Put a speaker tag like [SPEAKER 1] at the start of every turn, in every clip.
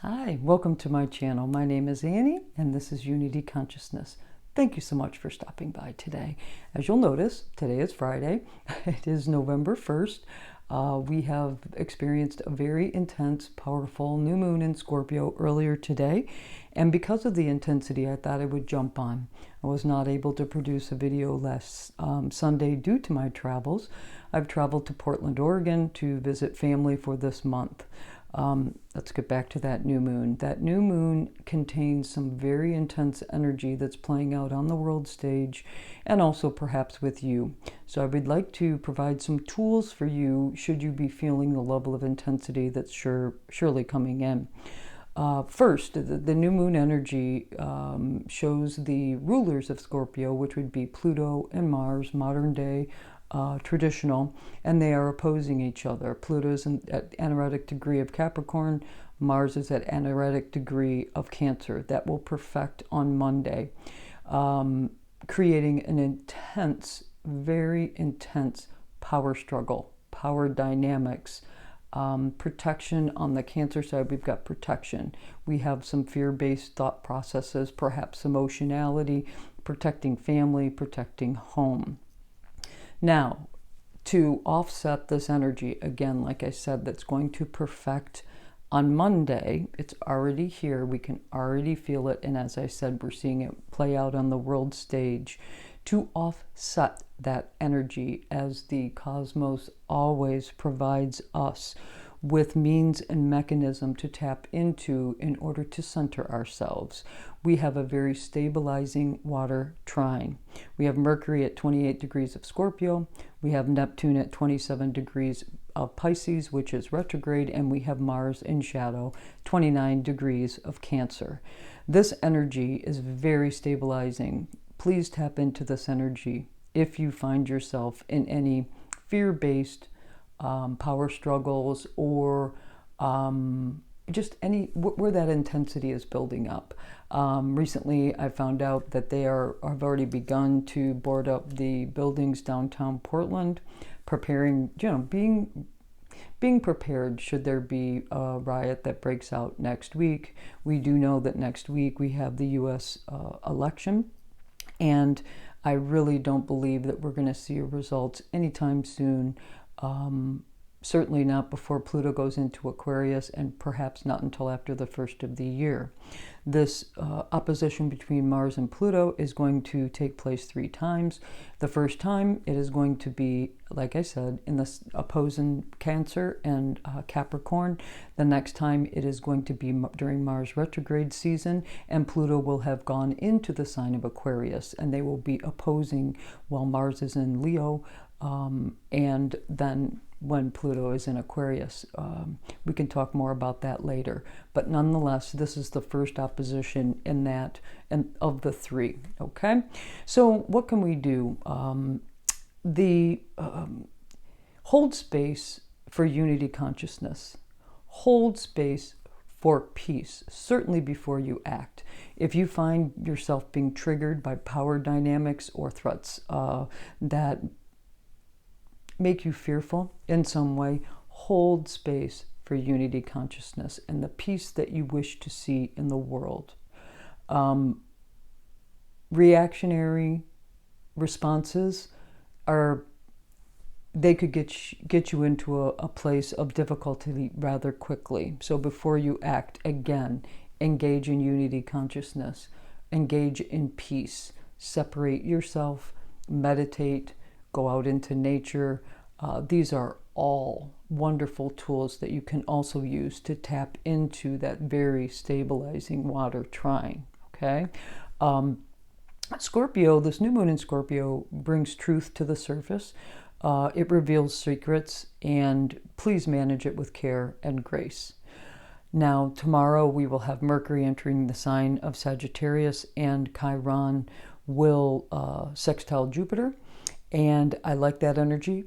[SPEAKER 1] Hi, welcome to my channel. My name is Annie and this is Unity Consciousness. Thank you so much for stopping by today. As you'll notice, today is Friday. It is November 1st. We have experienced a very intense, powerful new moon in Scorpio earlier today. And because of the intensity, I thought I would jump on. I was not able to produce a video last Sunday due to my travels. I've traveled to Portland, Oregon to visit family for this month. Let's get back to that new moon. That new moon contains some very intense energy that's playing out on the world stage and also perhaps with you. So I would like to provide some tools for you should you be feeling the level of intensity that's surely coming in. First, the new moon energy shows the rulers of Scorpio, which would be Pluto and Mars, modern day, traditional, and they are opposing each other. Pluto is at anaretic degree of Capricorn, Mars is at anaretic degree of Cancer. That will perfect on Monday, creating an intense, very intense power struggle, power dynamics. Protection on the Cancer side, we've got protection. We have some fear-based thought processes, perhaps emotionality, protecting family, protecting home. Now, to offset this energy, again, like I said, that's going to perfect on Monday. It's already here. We can already feel it. And as I said, we're seeing it play out on the world stage. To offset that energy, as the cosmos always provides us with means and mechanism to tap into in order to center ourselves. We have a very stabilizing water trine. We have Mercury at 28 degrees of Scorpio. We have Neptune at 27 degrees of Pisces, which is retrograde, and we have Mars in shadow, 29 degrees of Cancer. This energy is very stabilizing. Please tap into this energy if you find yourself in any fear-based power struggles or just any where that intensity is building up. Recently, I found out that they have already begun to board up the buildings downtown Portland, preparing, being prepared should there be a riot that breaks out next week. We do know that next week we have the U.S. Election, and I really don't believe that we're going to see results anytime soon. Certainly not before Pluto goes into Aquarius, and perhaps not until after the first of the year. This opposition between Mars and Pluto is going to take place 3 times. The first time it is going to be, like I said, in the opposing Cancer and Capricorn. The next time it is going to be during Mars retrograde season, and Pluto will have gone into the sign of Aquarius, and they will be opposing while Mars is in Leo, and then when Pluto is in Aquarius. We can talk more about that later. But nonetheless, this is the first opposition in that, and of the 3, okay? So what can we do? Hold space for unity consciousness. Hold space for peace, certainly before you act. If you find yourself being triggered by power dynamics or threats that make you fearful in some way, hold space for unity consciousness and the peace that you wish to see in the world. Reactionary responses they could get you into a place of difficulty rather quickly. So before you act, again, engage in unity consciousness, engage in peace, separate yourself, meditate, go out into nature. These are all wonderful tools that you can also use to tap into that very stabilizing water trine, okay? Scorpio, this new moon in Scorpio brings truth to the surface. It reveals secrets, and please manage it with care and grace. Now, tomorrow we will have Mercury entering the sign of Sagittarius, and Chiron will sextile Jupiter. And I like that energy.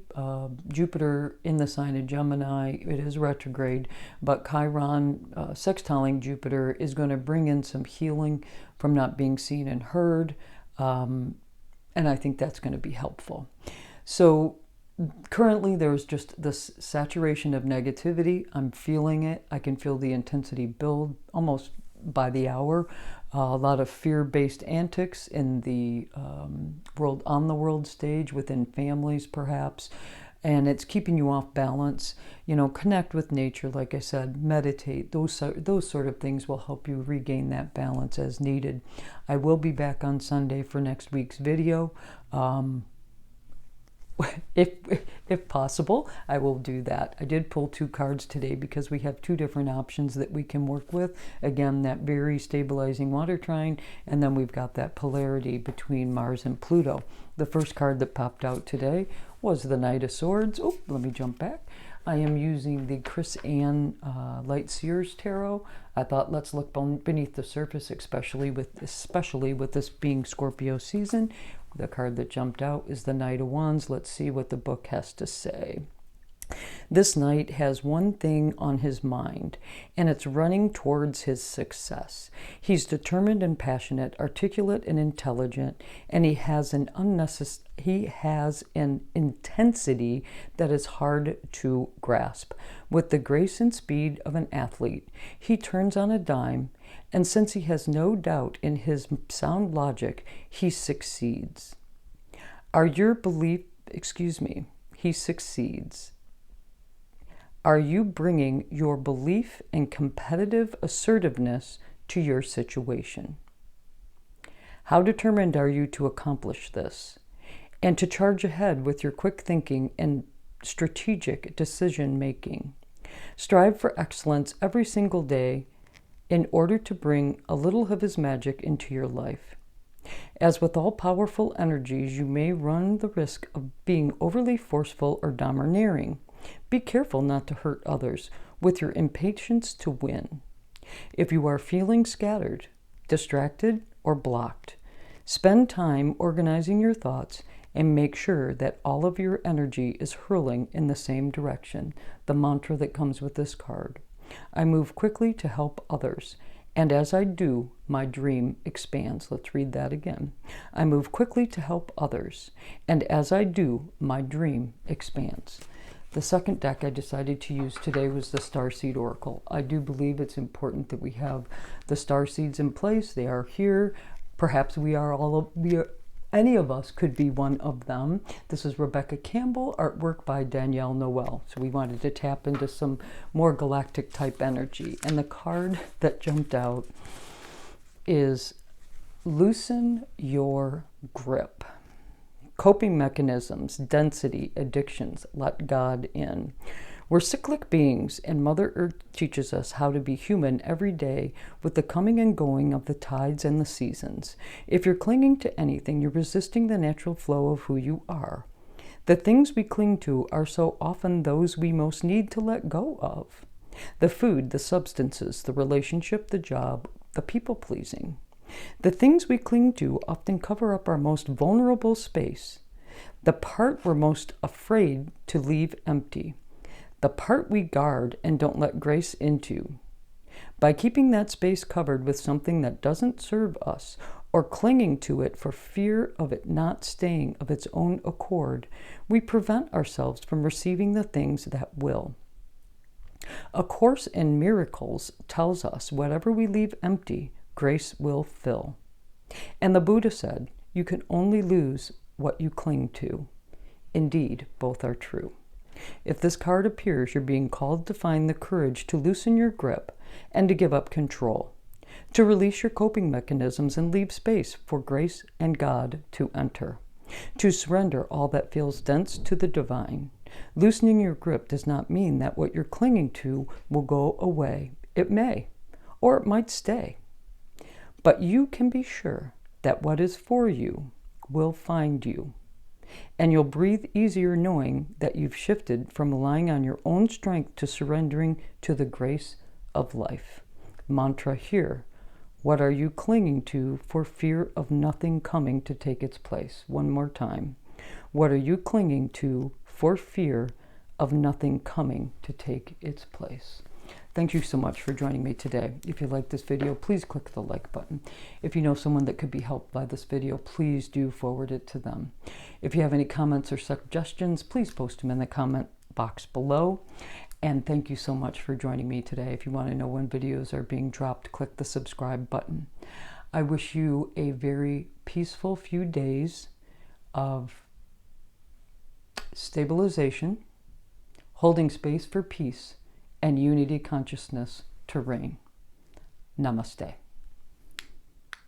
[SPEAKER 1] Jupiter in the sign of Gemini, it is retrograde, but Chiron sextiling Jupiter is going to bring in some healing from not being seen and heard. And I think that's going to be helpful. So Currently, there's just this saturation of negativity. I'm feeling it. I can feel the intensity build almost by the hour. A lot of fear-based antics in the world, on the world stage, within families perhaps, and it's keeping you off balance. You know, connect with nature, like I said, meditate. Those sort of things will help you regain that balance as needed. I will be back on Sunday for next week's video. If possible, I will do that. I did pull 2 cards today because we have 2 different options that we can work with. Again, that very stabilizing water trine, and then we've got that polarity between Mars and Pluto. The first card that popped out today was the Knight of Swords. Oh, let me jump back. I am using the Chris Ann Light Seers Tarot. I thought, let's look beneath the surface, especially with this being Scorpio season. The card that jumped out is the Knight of Wands. Let's see what the book has to say. This knight has one thing on his mind, and it's running towards his success. He's determined and passionate, articulate and intelligent, and he has an intensity that is hard to grasp. With the grace and speed of an athlete, he turns on a dime, and since he has no doubt in his sound logic, he succeeds. He succeeds. Are you bringing your belief and competitive assertiveness to your situation? How determined are you to accomplish this and to charge ahead with your quick thinking and strategic decision making? Strive for excellence every single day in order to bring a little of his magic into your life. As with all powerful energies, you may run the risk of being overly forceful or domineering. Be careful not to hurt others with your impatience to win. If you are feeling scattered, distracted, or blocked, spend time organizing your thoughts and make sure that all of your energy is hurling in the same direction. The mantra that comes with this card. I move quickly to help others, and as I do, my dream expands. Let's read that again. I move quickly to help others, and as I do, my dream expands. The second deck I decided to use today was the Starseed Oracle. I do believe it's important that we have the starseeds in place. They are here. Perhaps any of us could be one of them. This is Rebecca Campbell, artwork by Danielle Noel. So we wanted to tap into some more galactic type energy. And the card that jumped out is Loosen Your Grip. Coping mechanisms, density, addictions, let God in. We're cyclic beings, and Mother Earth teaches us how to be human every day with the coming and going of the tides and the seasons. If you're clinging to anything, you're resisting the natural flow of who you are. The things we cling to are so often those we most need to let go of. The food, the substances, the relationship, the job, the people-pleasing. The things we cling to often cover up our most vulnerable space, the part we're most afraid to leave empty, the part we guard and don't let grace into. By keeping that space covered with something that doesn't serve us or clinging to it for fear of it not staying of its own accord, we prevent ourselves from receiving the things that will. A Course in Miracles tells us whatever we leave empty, grace will fill. And the Buddha said, you can only lose what you cling to. Indeed, both are true. If this card appears, you're being called to find the courage to loosen your grip and to give up control, to release your coping mechanisms and leave space for grace and God to enter, to surrender all that feels dense to the divine. Loosening your grip does not mean that what you're clinging to will go away. It may, or it might stay. But you can be sure that what is for you will find you. And you'll breathe easier knowing that you've shifted from relying on your own strength to surrendering to the grace of life. Mantra here. What are you clinging to for fear of nothing coming to take its place? One more time. What are you clinging to for fear of nothing coming to take its place? Thank you so much for joining me today. If you like this video, please click the like button. If you know someone that could be helped by this video, please do forward it to them. If you have any comments or suggestions, please post them in the comment box below. And thank you so much for joining me today. If you want to know when videos are being dropped, click the subscribe button. I wish you a very peaceful few days of stabilization, holding space for peace, and unity consciousness to reign. Namaste.